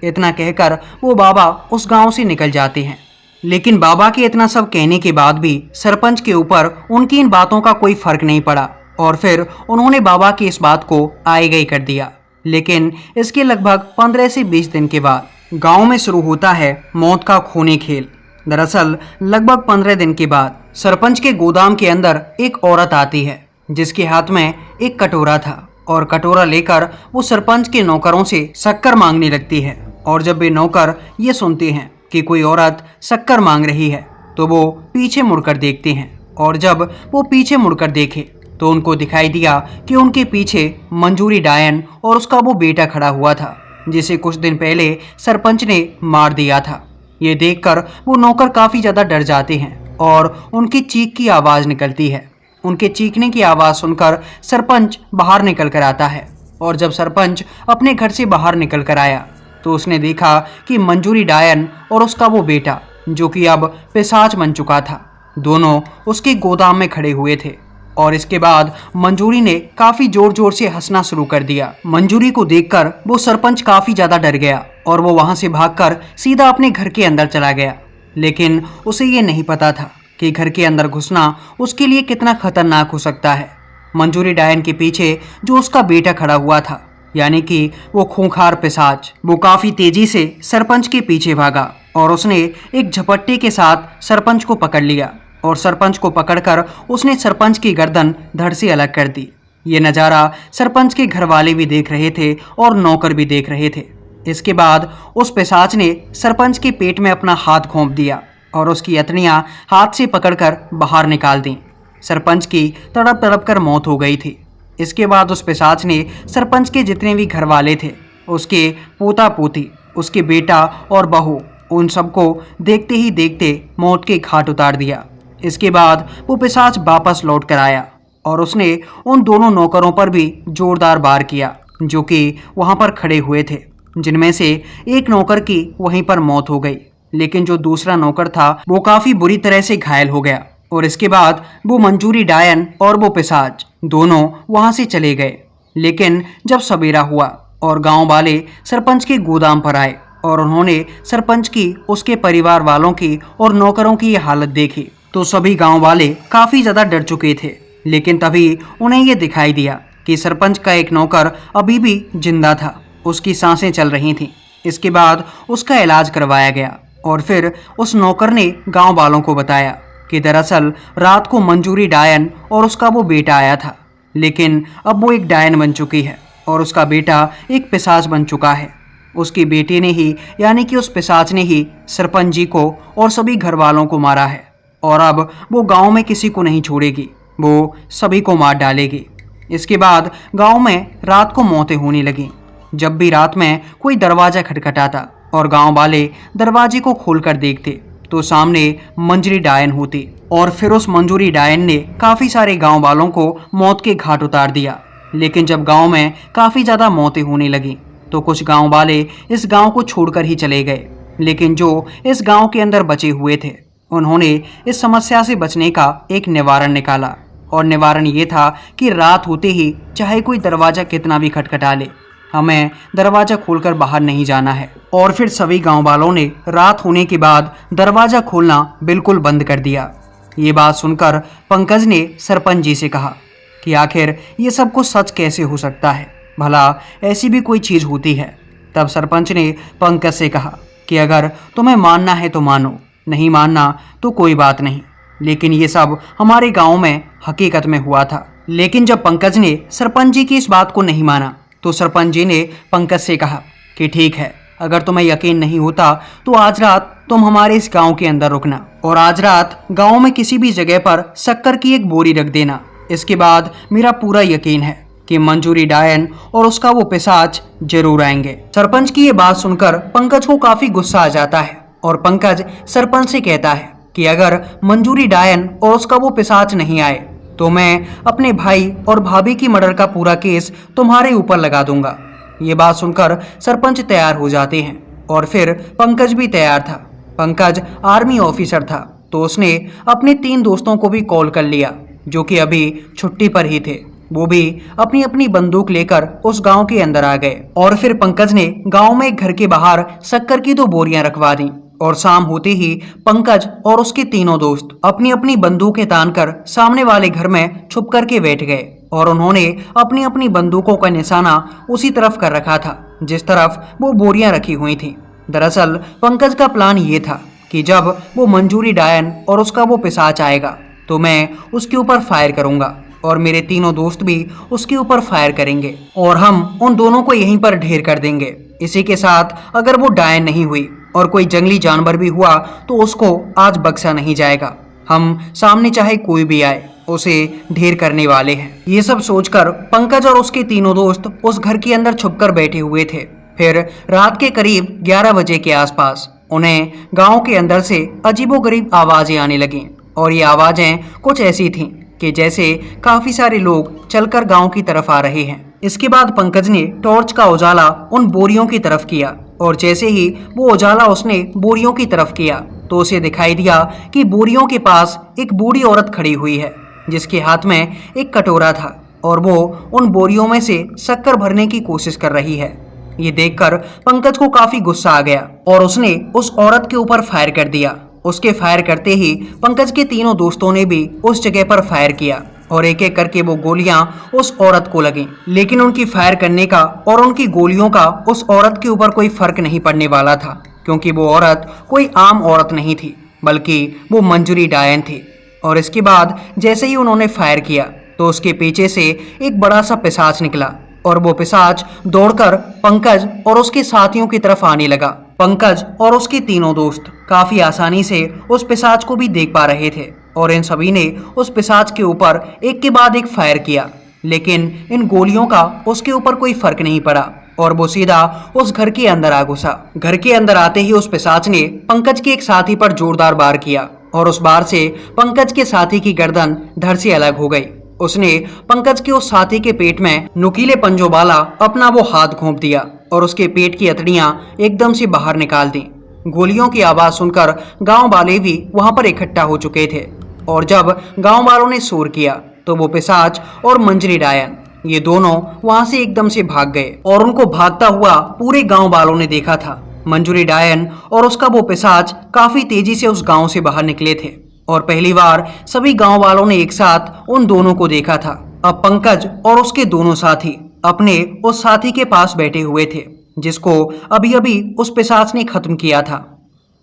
इतना कहकर वो बाबा उस गांव से निकल जाते हैं। लेकिन बाबा के इतना सब कहने के बाद भी सरपंच के ऊपर उनकी इन बातों का कोई फर्क नहीं पड़ा और फिर उन्होंने बाबा की इस बात को आए गई कर दिया। लेकिन इसके लगभग 15 से 20 दिन के बाद गांव में शुरू होता है मौत का खूनी खेल। दरअसल लगभग 15 दिन के बाद सरपंच के गोदाम के अंदर एक औरत आती है जिसके हाथ में एक कटोरा था और कटोरा लेकर वो सरपंच के नौकरों से शक्कर मांगने लगती है। और जब वे नौकर ये सुनते हैं कि कोई औरत शक्कर मांग रही है तो वो पीछे मुड़कर देखते हैं और जब वो पीछे मुड़कर देखे तो उनको दिखाई दिया कि उनके पीछे मंजूरी डायन और उसका वो बेटा खड़ा हुआ था जिसे कुछ दिन पहले सरपंच ने मार दिया था। ये देखकर वो नौकर काफी ज्यादा डर जाते हैं और उनकी चीख की आवाज निकलती है। उनके चीखने की आवाज सुनकर सरपंच बाहर निकल कर आता है और जब सरपंच अपने घर से बाहर निकल कर आया तो उसने देखा कि मंजूरी डायन और उसका वो बेटा, जो कि अब पिशाच बन चुका था, दोनों उसके गोदाम में खड़े हुए थे। और इसके बाद मंजूरी ने काफी जोर जोर से हंसना शुरू कर दिया। मंजूरी को देखकर वो सरपंच काफी ज्यादा डर गया और वो वहां से भागकर सीधा अपने घर के अंदर चला गया। लेकिन उसे ये नहीं पता था कि घर के अंदर घुसना उसके लिए कितना खतरनाक हो सकता है। मंजूरी डायन के पीछे जो उसका बेटा खड़ा हुआ था, यानी कि वो खूंखार पिशाच, वो काफी तेजी से सरपंच के पीछे भागा और उसने एक झपट्टे के साथ सरपंच को पकड़ लिया और सरपंच को पकड़कर उसने सरपंच की गर्दन धड़ से अलग कर दी। ये नज़ारा सरपंच के घर वाले भी देख रहे थे और नौकर भी देख रहे थे। इसके बाद उस पिशाच ने सरपंच के पेट में अपना हाथ घोंप दिया और उसकी अतड़ियाँ हाथ से पकड़कर बाहर निकाल दी। सरपंच की तड़प तड़प कर मौत हो गई थी। इसके बाद उस पिशाच ने सरपंच के जितने भी घर वाले थे, उसके पोता पोती, उसके बेटा और बहू, उन सबको देखते ही देखते मौत के घाट उतार दिया। इसके बाद वो पिशाच वापस लौट कर आया और उसने उन दोनों नौकरों पर भी जोरदार वार किया जो कि वहां पर खड़े हुए थे, जिनमें से एक नौकर की वहीं पर मौत हो गई, लेकिन जो दूसरा नौकर था वो काफी बुरी तरह से घायल हो गया। और इसके बाद वो मंजूरी डायन और वो पिशाच दोनों वहां से चले गए। लेकिन जब सवेरा हुआ और गांव वाले सरपंच के गोदाम पर आए और उन्होंने सरपंच की, उसके परिवार वालों की और नौकरों की ये हालत देखी तो सभी गांव वाले काफी ज्यादा डर चुके थे। लेकिन तभी उन्हें ये दिखाई दिया कि सरपंच का एक नौकर अभी भी जिंदा था, उसकी सांसें चल रही थीं। इसके बाद उसका इलाज करवाया गया और फिर उस नौकर ने गांव वालों को बताया कि दरअसल रात को मंजूरी डायन और उसका वो बेटा आया था, लेकिन अब वो एक डायन बन चुकी है और उसका बेटा एक पिशाच बन चुका है। उसके बेटे ने ही यानी कि उस पिशाच ने ही सरपंच जी को और सभी घर वालों को मारा है और अब वो गांव में किसी को नहीं छोड़ेगी, वो सभी को मार डालेगी। इसके बाद गांव में रात को मौतें होने लगीं। जब भी रात में कोई दरवाज़ा खटखटाता और गांव वाले दरवाजे को खोलकर देखते तो सामने मंजरी डायन होती और फिर उस मंजूरी डायन ने काफ़ी सारे गांव वालों को मौत के घाट उतार दिया। लेकिन जब गांव में काफ़ी ज़्यादा मौतें होने लगीं तो कुछ गांव वाले इस गांव को छोड़कर ही चले गए। लेकिन जो इस गांव के अंदर बचे हुए थे उन्होंने इस समस्या से बचने का एक निवारण निकाला और निवारण ये था कि रात होते ही चाहे कोई दरवाज़ा कितना भी खटखटा ले, हमें दरवाज़ा खोलकर बाहर नहीं जाना है। और फिर सभी गांव वालों ने रात होने के बाद दरवाज़ा खोलना बिल्कुल बंद कर दिया। ये बात सुनकर पंकज ने सरपंच जी से कहा कि आखिर ये सब कुछ सच कैसे हो सकता है, भला ऐसी भी कोई चीज़ होती है। तब सरपंच ने पंकज से कहा कि अगर तुम्हें मानना है तो मानो, नहीं मानना तो कोई बात नहीं, लेकिन ये सब हमारे गांव में हकीकत में हुआ था। लेकिन जब पंकज ने सरपंच जी की इस बात को नहीं माना तो सरपंच जी ने पंकज से कहा कि ठीक है, अगर तुम्हें यकीन नहीं होता तो आज रात तुम हमारे इस गांव के अंदर रुकना और आज रात गांव में किसी भी जगह पर शक्कर की एक बोरी रख देना। इसके बाद मेरा पूरा यकीन है कि मंजूरी डायन और उसका वो पिशाच जरूर आएंगे। सरपंच की ये बात सुनकर पंकज को काफी गुस्सा आ जाता है और पंकज सरपंच से कहता है कि अगर मंजूरी डायन और उसका वो पिशाच नहीं आए तो मैं अपने भाई और भाभी की मर्डर का पूरा केस तुम्हारे ऊपर लगा दूंगा। ये बात सुनकर सरपंच तैयार हो जाते हैं और फिर पंकज भी तैयार था। पंकज आर्मी ऑफिसर था तो उसने अपने 3 दोस्तों को भी कॉल कर लिया जो कि अभी छुट्टी पर ही थे। वो भी अपनी अपनी बंदूक लेकर उस गांव के अंदर आ गए और फिर पंकज ने गांव में एक घर के बाहर शक्कर की 2 बोरियां रखवा दी और शाम होते ही पंकज और उसके तीनों दोस्त अपनी अपनी बंदूकें तानकर सामने वाले घर में छुप करके बैठ गए और उन्होंने अपनी अपनी बंदूकों का निशाना उसी तरफ कर रखा था जिस तरफ वो बोरियां रखी हुई थी। दरअसल पंकज का प्लान ये था कि जब वो मंजूरी डायन और उसका वो पिशाच आएगा तो मैं उसके ऊपर फायर करूंगा और मेरे तीनों दोस्त भी उसके ऊपर फायर करेंगे और हम उन दोनों को यहीं पर ढेर कर देंगे। इसी के साथ अगर वो डायन नहीं हुई और कोई जंगली जानवर भी हुआ तो उसको आज बख्शा नहीं जाएगा। हम सामने चाहे कोई भी आए उसे ढेर करने वाले हैं। ये सब सोचकर पंकज और उसके तीनों दोस्त उस घर के अंदर छुपकर बैठे हुए थे। फिर रात के करीब 11 बजे के आसपास उन्हें गांव के अंदर से अजीबोगरीब आवाजें आने लगीं और ये आवाजें कुछ ऐसी थीं कि जैसे काफी सारे लोग चलकर गांव की तरफ आ रहे हैं। इसके बाद पंकज ने टॉर्च का उजाला उन बोरियों की तरफ किया और जैसे ही वो उजाला उसने बोरियों की तरफ किया तो उसे दिखाई दिया कि बोरियों के पास एक बूढ़ी औरत खड़ी हुई है जिसके हाथ में एक कटोरा था और वो उन बोरियों में से शक्कर भरने की कोशिश कर रही है। ये देखकर पंकज को काफी गुस्सा आ गया और उसने उस औरत के ऊपर फायर कर दिया। उसके फायर करते ही पंकज के तीनों दोस्तों ने भी उस जगह पर फायर किया और एक एक करके वो गोलियां उस औरत को लगीं। लेकिन उनकी फायर करने का और उनकी गोलियों का उस औरत के ऊपर कोई फर्क नहीं पड़ने वाला था क्योंकि वो औरत कोई आम औरत नहीं थी बल्कि वो मंजूरी डायन थी। और इसके बाद जैसे ही उन्होंने फायर किया तो उसके पीछे से एक बड़ा सा पिशाच निकला और वो पिशाच दौड़कर पंकज और उसके साथियों की तरफ आने लगा। पंकज और उसके तीनों दोस्त काफी आसानी से उस पिशाच को भी देख पा रहे थे और इन सभी ने उस पिशाच के ऊपर एक के बाद एक फायर किया, लेकिन इन गोलियों का उसके ऊपर कोई फर्क नहीं पड़ा और वो सीधा उस घर के अंदर आ घुसा। घर के अंदर आते ही उस पिशाच ने पंकज के एक साथी पर जोरदार वार किया और उस बार से पंकज के साथी की गर्दन धड़ से अलग हो गई। उसने पंकज के उस साथी के पेट में नुकीले पंजों वाला अपना वो हाथ घोंप दिया और उसके पेट की अतड़ियां एकदम से बाहर निकाल दी। गोलियों की आवाज सुनकर गांव वाले भी वहां पर इकट्ठा हो चुके थे और जब गांव वालों ने शोर किया तो वो पिशाच और मंजरी डायन ये दोनों वहां से एकदम से भाग गए और उनको भागता हुआ पूरे गांव वालों ने देखा था। मंजूरी डायन और उसका वो पिशाच काफी तेजी से उस गांव से बाहर निकले थे और पहली बार सभी गांव वालों ने एक साथ उन दोनों को देखा था। अब पंकज और उसके दोनों साथी अपने उस साथी के पास बैठे हुए थे जिसको अभी अभी उस पिशाच ने खत्म किया था।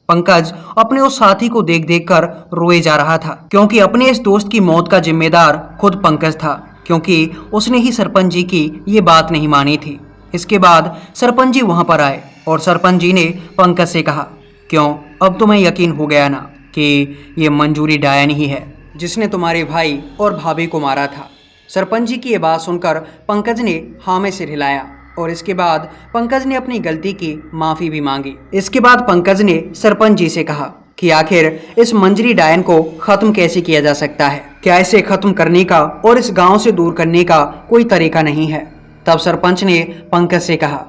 पंकज अपने उस साथी को देख देख कर रोए जा रहा था क्योंकि अपने इस दोस्त की मौत का जिम्मेदार खुद पंकज था क्योंकि उसने ही सरपंच जी की ये बात नहीं मानी थी। इसके बाद सरपंच जी वहां पर आए और सरपंच जी ने पंकज से कहा, क्यों अब तुम्हें यकीन हो गया ना कि ये मंजूरी डायन ही है जिसने तुम्हारे भाई और भाभी को मारा था। सरपंच जी की ये बात सुनकर पंकज ने हाँ में सिर हिलाया और इसके बाद पंकज ने अपनी गलती की माफ़ी भी मांगी। इसके बाद पंकज ने सरपंच जी से कहा कि आखिर इस मंजरी डायन को ख़त्म कैसे किया जा सकता है, क्या इसे ख़त्म करने का और इस गांव से दूर करने का कोई तरीका नहीं है। तब सरपंच ने पंकज से कहा,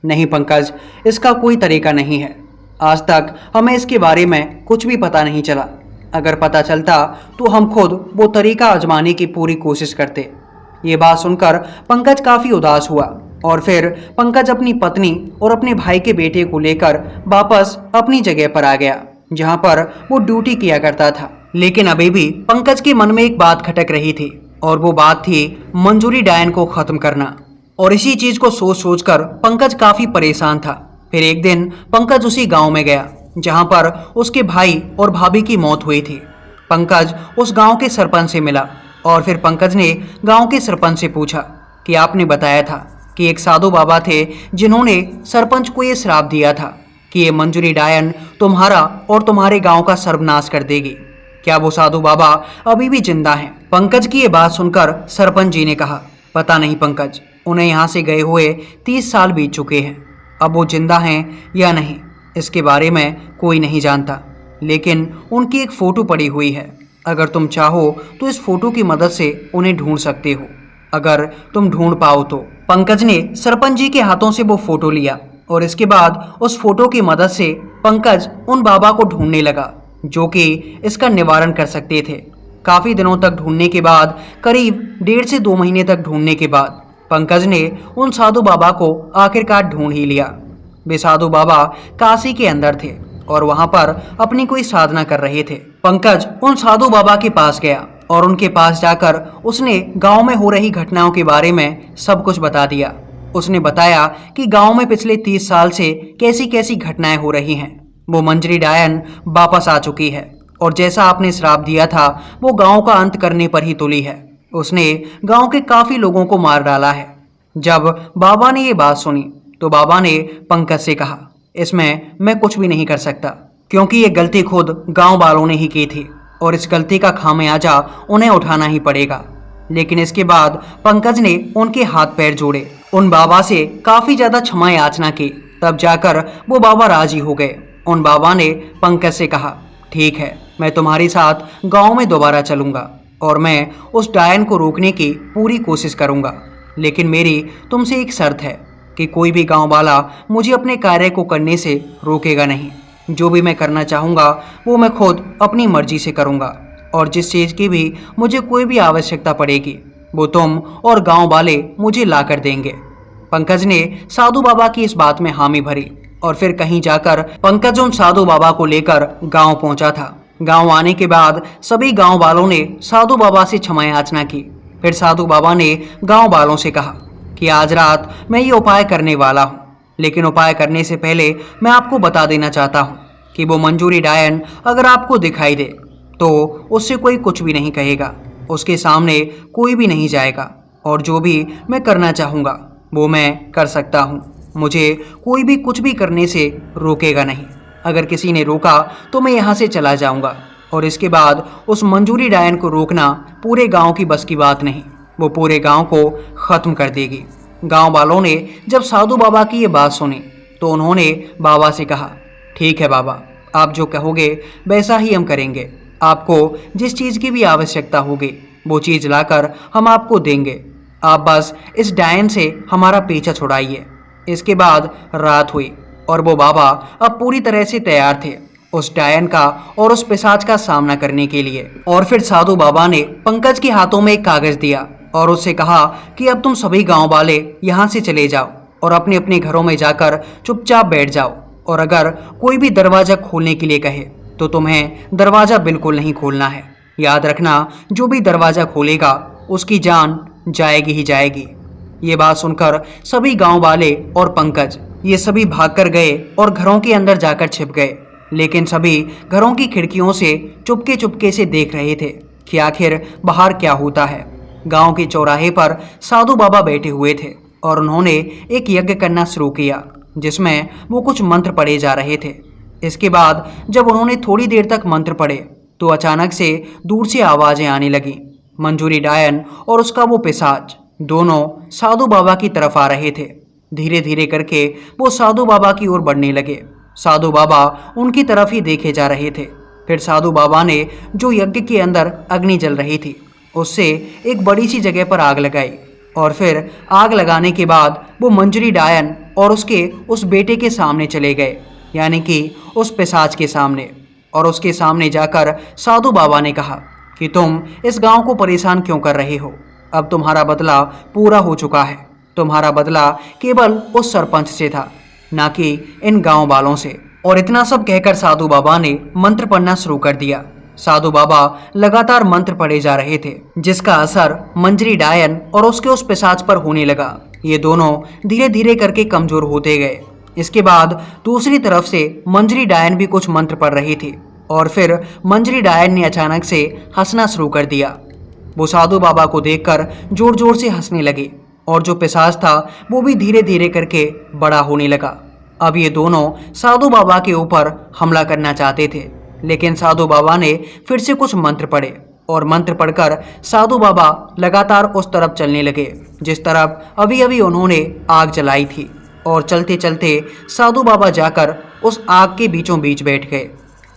नहीं पंकज, इसका कोई तरीका नहीं है। आज तक हमें इसके बारे में कुछ भी पता नहीं चला। अगर पता चलता तो हम खुद वो तरीका आजमाने की पूरी कोशिश करते। ये बात सुनकर पंकज काफ़ी उदास हुआ और फिर पंकज अपनी पत्नी और अपने भाई के बेटे को लेकर वापस अपनी जगह पर आ गया जहां पर वो ड्यूटी किया करता था। लेकिन अभी भी पंकज के मन में एक बात खटक रही थी और वो बात थी मंजूरी डायन को ख़त्म करना। और इसी चीज़ को सोच सोच कर पंकज काफ़ी परेशान था। फिर एक दिन पंकज उसी गांव में गया जहां पर उसके भाई और भाभी की मौत हुई थी। पंकज उस गांव के सरपंच से मिला और फिर पंकज ने गांव के सरपंच से पूछा कि आपने बताया था कि एक साधु बाबा थे जिन्होंने सरपंच को ये श्राप दिया था कि ये मंजूरी डायन तुम्हारा और तुम्हारे गांव का सर्वनाश कर देगी। क्या वो साधु बाबा अभी भी जिंदा हैं? पंकज की ये बात सुनकर सरपंच जी ने कहा, पता नहीं पंकज, उन्हें यहाँ से गए हुए 30 साल बीत चुके हैं। अब वो जिंदा हैं या नहीं इसके बारे में कोई नहीं जानता, लेकिन उनकी एक फ़ोटो पड़ी हुई है। अगर तुम चाहो तो इस फोटो की मदद से उन्हें ढूंढ सकते हो, अगर तुम ढूंढ पाओ तो। पंकज ने सरपंच जी के हाथों से वो फोटो लिया और इसके बाद उस फोटो की मदद से पंकज उन बाबा को ढूंढने लगा जो कि इसका निवारण कर सकते थे। काफ़ी दिनों तक ढूंढने के बाद, करीब 1.5 से 2 महीने तक ढूंढने के बाद पंकज ने उन साधु बाबा को आखिरकार ढूंढ ही लिया। वे साधु बाबा काशी के अंदर थे और वहां पर अपनी कोई साधना कर रहे थे। पंकज उन साधु बाबा के पास गया और उनके पास जाकर उसने गांव में हो रही घटनाओं के बारे में सब कुछ बता दिया। उसने बताया कि गांव में पिछले 30 साल से कैसी कैसी घटनाएं हो रही हैं। वो मंजरी डायन वापस आ चुकी है और जैसा आपने श्राप दिया था वो गांव का अंत करने पर ही तुली है। उसने गांव के काफ़ी लोगों को मार डाला है। जब बाबा ने ये बात सुनी तो बाबा ने पंकज से कहा, इसमें मैं कुछ भी नहीं कर सकता क्योंकि ये गलती खुद गांव वालों ने ही की थी और इस गलती का खामियाजा उन्हें उठाना ही पड़ेगा। लेकिन इसके बाद पंकज ने उनके हाथ पैर जोड़े, उन बाबा से काफ़ी ज़्यादा क्षमा याचना की। तब जाकर वो बाबा राजी हो गए। उन बाबा ने पंकज से कहा, ठीक है, मैं तुम्हारे साथ गांव में दोबारा चलूँगा और मैं उस डायन को रोकने की पूरी कोशिश करूँगा, लेकिन मेरी तुमसे एक शर्त है कि कोई भी गांव वाला मुझे अपने कार्य को करने से रोकेगा नहीं। जो भी मैं करना चाहूँगा वो मैं खुद अपनी मर्जी से करूँगा और जिस चीज़ की भी मुझे कोई भी आवश्यकता पड़ेगी वो तुम और गांव वाले मुझे ला कर देंगे। पंकज ने साधु बाबा की इस बात में हामी भरी और फिर कहीं जाकर पंकज उन साधु बाबा को लेकर गांव पहुंचा था। गांव आने के बाद सभी गांव वालों ने साधु बाबा से क्षमा याचना की। फिर साधु बाबा ने गांव वालों से कहा कि आज रात मैं ये उपाय करने वाला हूँ, लेकिन उपाय करने से पहले मैं आपको बता देना चाहता हूँ कि वो मंजूरी डायन अगर आपको दिखाई दे तो उससे कोई कुछ भी नहीं कहेगा, उसके सामने कोई भी नहीं जाएगा और जो भी मैं करना चाहूँगा वो मैं कर सकता हूँ। मुझे कोई भी कुछ भी करने से रोकेगा नहीं। अगर किसी ने रोका तो मैं यहाँ से चला जाऊँगा और इसके बाद उस मंजूरी डायन को रोकना पूरे गांव की बस की बात नहीं, वो पूरे गांव को ख़त्म कर देगी। गांव वालों ने जब साधु बाबा की ये बात सुनी तो उन्होंने बाबा से कहा, ठीक है बाबा, आप जो कहोगे वैसा ही हम करेंगे। आपको जिस चीज़ की भी आवश्यकता होगी वो चीज़ लाकर हम आपको देंगे। आप बस इस डायन से हमारा पीछा छुड़ाइए। इसके बाद रात हुई और वो बाबा अब पूरी तरह से तैयार थे उस डायन का और उस पिशाच का सामना करने के लिए। और फिर साधु बाबा ने पंकज के हाथों में एक कागज़ दिया और उससे कहा कि अब तुम सभी गांव वाले यहाँ से चले जाओ और अपने अपने घरों में जाकर चुपचाप बैठ जाओ और अगर कोई भी दरवाज़ा खोलने के लिए कहे तो तुम्हें दरवाज़ा बिल्कुल नहीं खोलना है। याद रखना, जो भी दरवाज़ा खोलेगा उसकी जान जाएगी ही जाएगी। ये बात सुनकर सभी गांव वाले और पंकज ये सभी भागकर गए और घरों के अंदर जाकर छिप गए। लेकिन सभी घरों की खिड़कियों से चुपके चुपके से देख रहे थे कि आखिर बाहर क्या होता है। गांव के चौराहे पर साधु बाबा बैठे हुए थे और उन्होंने एक यज्ञ करना शुरू किया जिसमें वो कुछ मंत्र पढ़े जा रहे थे। इसके बाद जब उन्होंने थोड़ी देर तक मंत्र पढ़े तो अचानक से दूर से आवाज़ें आने लगीं। मंजूरी डायन और उसका वो पिशाच दोनों साधु बाबा की तरफ आ रहे थे। धीरे धीरे करके वो साधु बाबा की ओर बढ़ने लगे। साधु बाबा उनकी तरफ ही देखे जा रहे थे। फिर साधु बाबा ने जो यज्ञ के अंदर अग्नि जल रही थी उससे एक बड़ी सी जगह पर आग लगाई और फिर आग लगाने के बाद वो मंजरी डायन और उसके उस बेटे के सामने चले गए, यानी कि उस पिशाच के सामने। और उसके सामने जाकर साधु बाबा ने कहा कि तुम इस गांव को परेशान क्यों कर रहे हो? अब तुम्हारा बदला पूरा हो चुका है। तुम्हारा बदला केवल उस सरपंच से था, ना कि इन गांव वालों से। और इतना सब कहकर साधु बाबा ने मंत्र पढ़ना शुरू कर दिया। साधु बाबा लगातार मंत्र पढ़े जा रहे थे जिसका असर मंजरी डायन और उसके उस पिशाच पर होने लगा। ये दोनों धीरे धीरे करके कमजोर होते गए। इसके बाद दूसरी तरफ से मंजरी डायन भी कुछ मंत्र पढ़ रही थी और फिर मंजरी डायन ने अचानक से हंसना शुरू कर दिया। वो साधु बाबा को देखकर जोर जोर से हंसने लगे और जो पिशाच था वो भी धीरे धीरे करके बड़ा होने लगा। अब ये दोनों साधु बाबा के ऊपर हमला करना चाहते थे, लेकिन साधु बाबा ने फिर से कुछ मंत्र पढ़े और मंत्र पढ़कर साधु बाबा लगातार उस तरफ चलने लगे जिस तरफ अभी अभी उन्होंने आग जलाई थी। और चलते चलते साधु बाबा जाकर उस आग के बीचों बीच बैठ गए।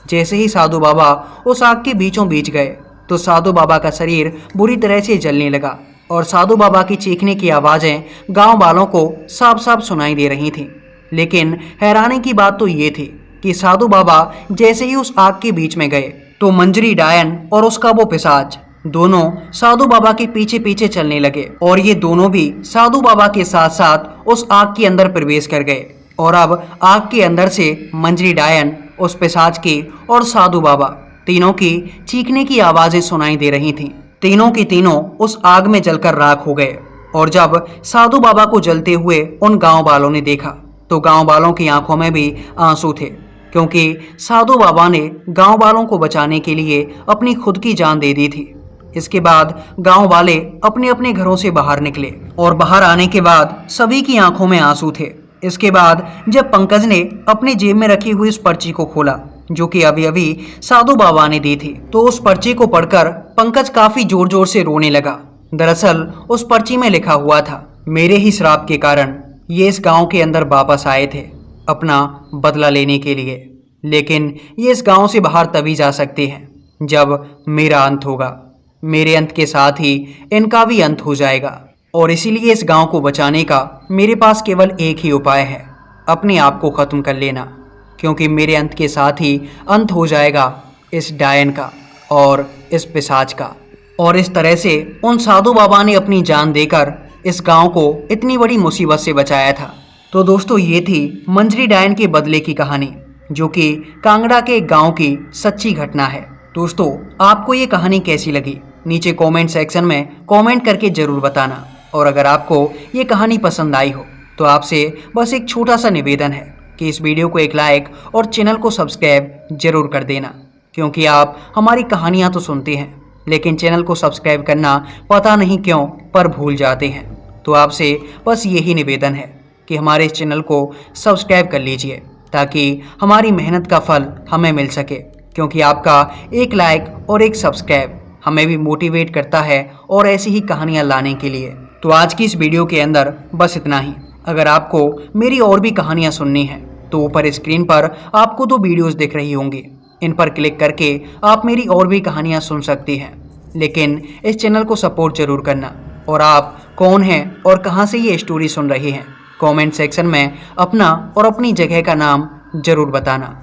जैसे ही साधु बाबा उस आग के बीचों बीच गए तो साधु बाबा का शरीर बुरी तरह से जलने लगा और साधु बाबा की चीखने की आवाज़ें गांव वालों को साफ साफ सुनाई दे रही थीं। लेकिन हैरानी की बात तो ये थी कि साधु बाबा जैसे ही उस आग के बीच में गए तो मंजरी डायन और उसका वो पिशाच दोनों साधु बाबा के पीछे पीछे चलने लगे और ये दोनों भी साधु बाबा के साथ साथ उस आग के अंदर प्रवेश कर गए। और अब आग के अंदर से मंजरी डायन, उस पिशाच की और साधु बाबा तीनों की चीखने की आवाज़ें सुनाई दे रही थीं। तीनों के तीनों उस आग में जलकर राख हो गए। और जब साधु बाबा को जलते हुए उन गांव वालों ने देखा तो गांव वालों की आंखों में भी आंसू थे, क्योंकि साधु बाबा ने गांव वालों को बचाने के लिए अपनी खुद की जान दे दी थी। इसके बाद गांव वाले अपने अपने घरों से बाहर निकले और बाहर आने के बाद सभी की आंखों में आंसू थे। इसके बाद जब पंकज ने अपनी जेब में रखी हुई उस पर्ची को खोला जो कि अभी अभी साधु बाबा ने दी थी, तो उस पर्ची को पढ़कर पंकज काफी जोर जोर से रोने लगा। दरअसल उस पर्ची में लिखा हुआ था, मेरे ही श्राप के कारण ये इस गांव के अंदर वापस आए थे अपना बदला लेने के लिए, लेकिन ये इस गांव से बाहर तभी जा सकते हैं जब मेरा अंत होगा। मेरे अंत के साथ ही इनका भी अंत हो जाएगा और इसीलिए इस गांव को बचाने का मेरे पास केवल एक ही उपाय है, अपने आप को ख़त्म कर लेना, क्योंकि मेरे अंत के साथ ही अंत हो जाएगा इस डायन का और इस पिशाच का। और इस तरह से उन साधु बाबा ने अपनी जान देकर इस गांव को इतनी बड़ी मुसीबत से बचाया था। तो दोस्तों ये थी मंजरी डायन के बदले की कहानी, जो कि कांगड़ा के गांव की सच्ची घटना है। दोस्तों आपको ये कहानी कैसी लगी नीचे कमेंट सेक्शन में कमेंट करके ज़रूर बताना। और अगर आपको ये कहानी पसंद आई हो तो आपसे बस एक छोटा सा निवेदन है कि इस वीडियो को एक लाइक और चैनल को सब्सक्राइब जरूर कर देना, क्योंकि आप हमारी कहानियाँ तो सुनते हैं लेकिन चैनल को सब्सक्राइब करना पता नहीं क्यों पर भूल जाते हैं। तो आपसे बस यही निवेदन है कि हमारे इस चैनल को सब्सक्राइब कर लीजिए ताकि हमारी मेहनत का फल हमें मिल सके, क्योंकि आपका एक लाइक और एक सब्सक्राइब हमें भी मोटिवेट करता है और ऐसी ही कहानियाँ लाने के लिए। तो आज की इस वीडियो के अंदर बस इतना ही। अगर आपको मेरी और भी कहानियाँ सुननी हैं तो ऊपर स्क्रीन पर आपको 2 वीडियोस दिख रही होंगी, इन पर क्लिक करके आप मेरी और भी कहानियाँ सुन सकती हैं। लेकिन इस चैनल को सपोर्ट जरूर करना। और आप कौन हैं और कहां से ये स्टोरी सुन रहे हैं कमेंट सेक्शन में अपना और अपनी जगह का नाम जरूर बताना।